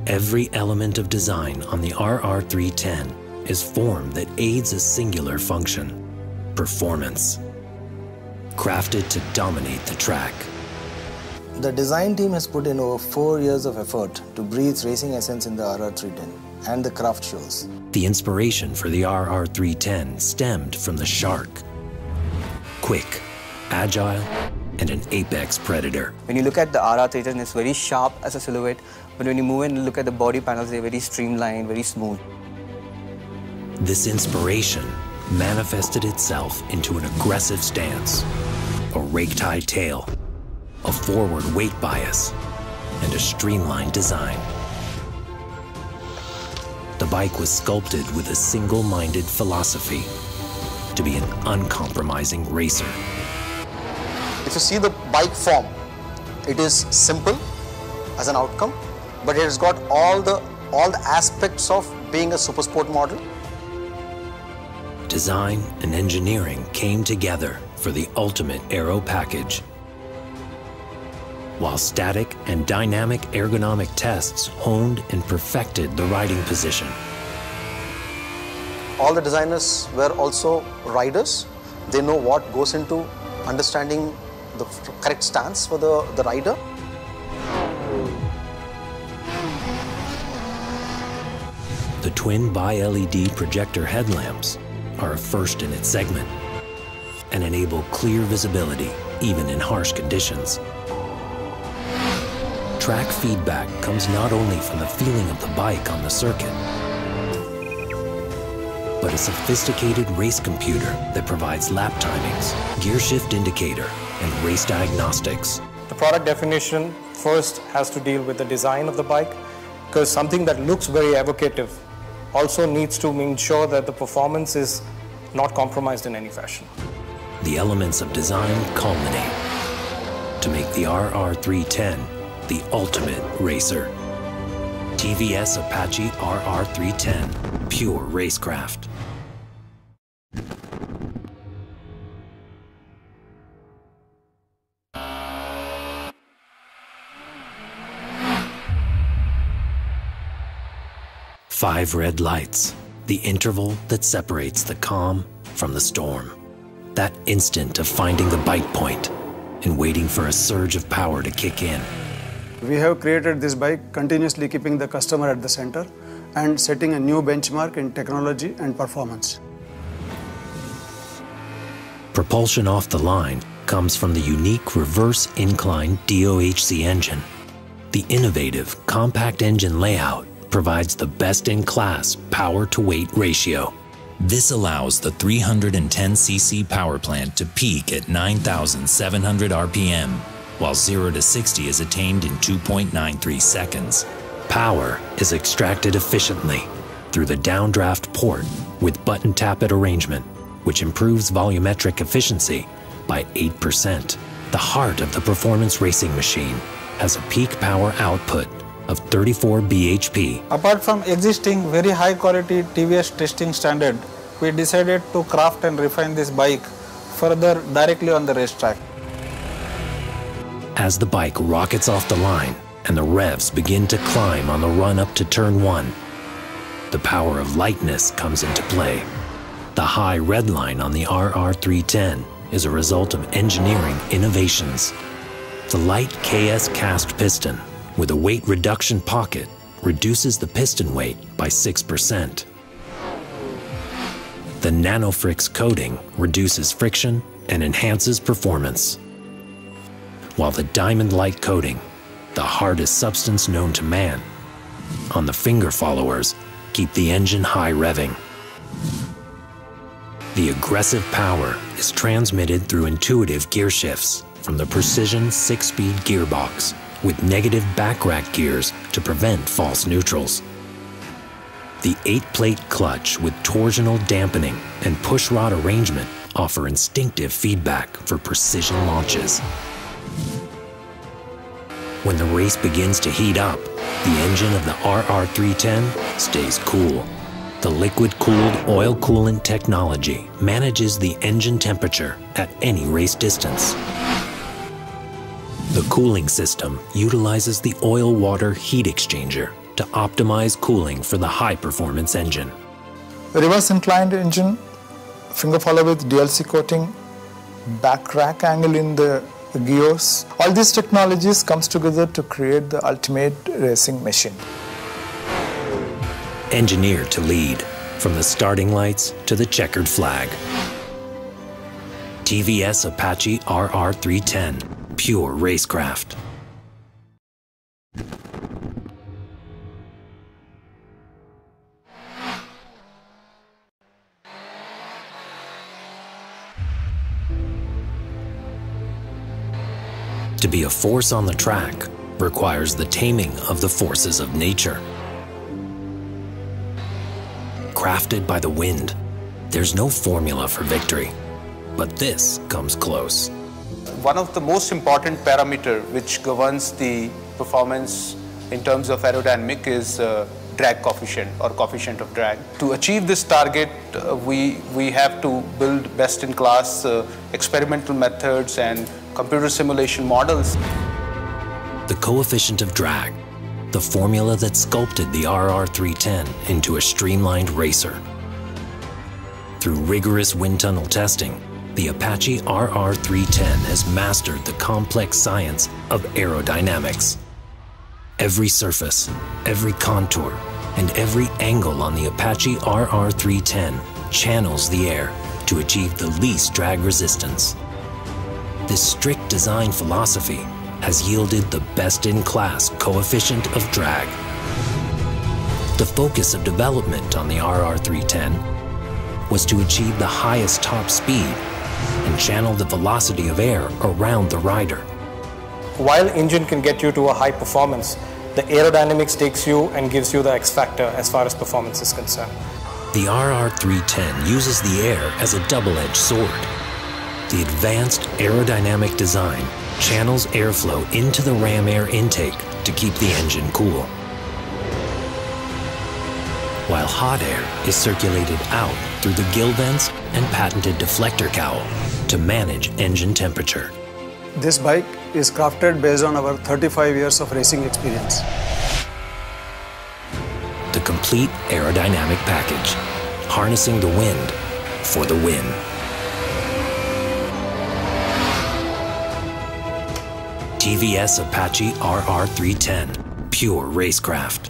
Every element of design on the RR310 is formed that aids a singular function: performance. Crafted to dominate the track. The design team has put in over 4 years of effort to breathe racing essence in the RR310, and the craft shows. The inspiration for the RR310 stemmed from the shark. Quick, agile, and an apex predator. When you look at the RR310, it's very sharp as a silhouette, but when you move in and look at the body panels, they're very streamlined, very smooth. This inspiration manifested itself into an aggressive stance, a rake-tie tail, a forward weight bias, and a streamlined design. The bike was sculpted with a single-minded philosophy: to be an uncompromising racer. If you see the bike form, it is simple as an outcome, but it has got all the aspects of being a super sport model. Design and engineering came together for the ultimate aero package. While static and dynamic ergonomic tests honed and perfected the riding position. All the designers were also riders. They know what goes into understanding the correct stance for the rider. The twin bi-LED projector headlamps are a first in its segment and enable clear visibility even in harsh conditions. Track feedback comes not only from the feeling of the bike on the circuit, but a sophisticated race computer that provides lap timings, gear shift indicator, and race diagnostics. The product definition first has to deal with the design of the bike, because something that looks very evocative also needs to ensure that the performance is not compromised in any fashion. The elements of design culminate to make the RR310 the ultimate racer. TVS Apache RR310, pure racecraft. Five red lights, the interval that separates the calm from the storm. That instant of finding the bite point and waiting for a surge of power to kick in. We have created this bike continuously keeping the customer at the center and setting a new benchmark in technology and performance. Propulsion off the line comes from the unique reverse incline DOHC engine. The innovative compact engine layout provides the best-in-class power-to-weight ratio. This allows the 310cc power plant to peak at 9,700 RPM, while 0 to 60 is attained in 2.93 seconds. Power is extracted efficiently through the downdraft port with button tappet arrangement, which improves volumetric efficiency by 8%. The heart of the performance racing machine has a peak power output of 34 bhp. Apart from existing very high quality TVS testing standard, we decided to craft and refine this bike further directly on the racetrack. As the bike rockets off the line and the revs begin to climb on the run up to turn 1, the power of lightness comes into play. The high red line on the RR310 is a result of engineering innovations. The light KS cast piston with a weight reduction pocket reduces the piston weight by 6%. The NanoFrix coating reduces friction and enhances performance. While the diamond light coating, the hardest substance known to man, on the finger followers keep the engine high revving. The aggressive power is transmitted through intuitive gear shifts from the Precision 6-speed gearbox with negative back-rack gears to prevent false neutrals. The 8-plate clutch with torsional dampening and pushrod arrangement offer instinctive feedback for precision launches. When the race begins to heat up, the engine of the RR310 stays cool. The liquid-cooled oil coolant technology manages the engine temperature at any race distance. The cooling system utilizes the oil-water heat exchanger to optimize cooling for the high-performance engine. Reverse inclined engine, finger follower with DLC coating, back rack angle in the gears. All these technologies comes together to create the ultimate racing machine. Engineered to lead, from the starting lights to the checkered flag. TVS Apache RR 310, pure racecraft. To be a force on the track requires the taming of the forces of nature. Crafted by the wind, there's no formula for victory, but this comes close. One of the most important parameter which governs the performance in terms of aerodynamic is drag coefficient or coefficient of drag. To achieve this target, we have to build best-in-class experimental methods and computer simulation models. The coefficient of drag, the formula that sculpted the RR 310 into a streamlined racer. Through rigorous wind tunnel testing, the Apache RR 310 has mastered the complex science of aerodynamics. Every surface, every contour, and every angle on the Apache RR 310 channels the air to achieve the least drag resistance. This strict design philosophy has yielded the best-in-class coefficient of drag. The focus of development on the RR 310 was to achieve the highest top speed and channel the velocity of air around the rider. While engine can get you to a high performance, the aerodynamics takes you and gives you the X factor as far as performance is concerned. The RR 310 uses the air as a double-edged sword. The advanced aerodynamic design channels airflow into the ram air intake to keep the engine cool, while hot air is circulated out through the gill vents and patented deflector cowl to manage engine temperature. This bike is crafted based on our 35 years of racing experience. The complete aerodynamic package, harnessing the wind for the win. TVS Apache RR 310, pure racecraft.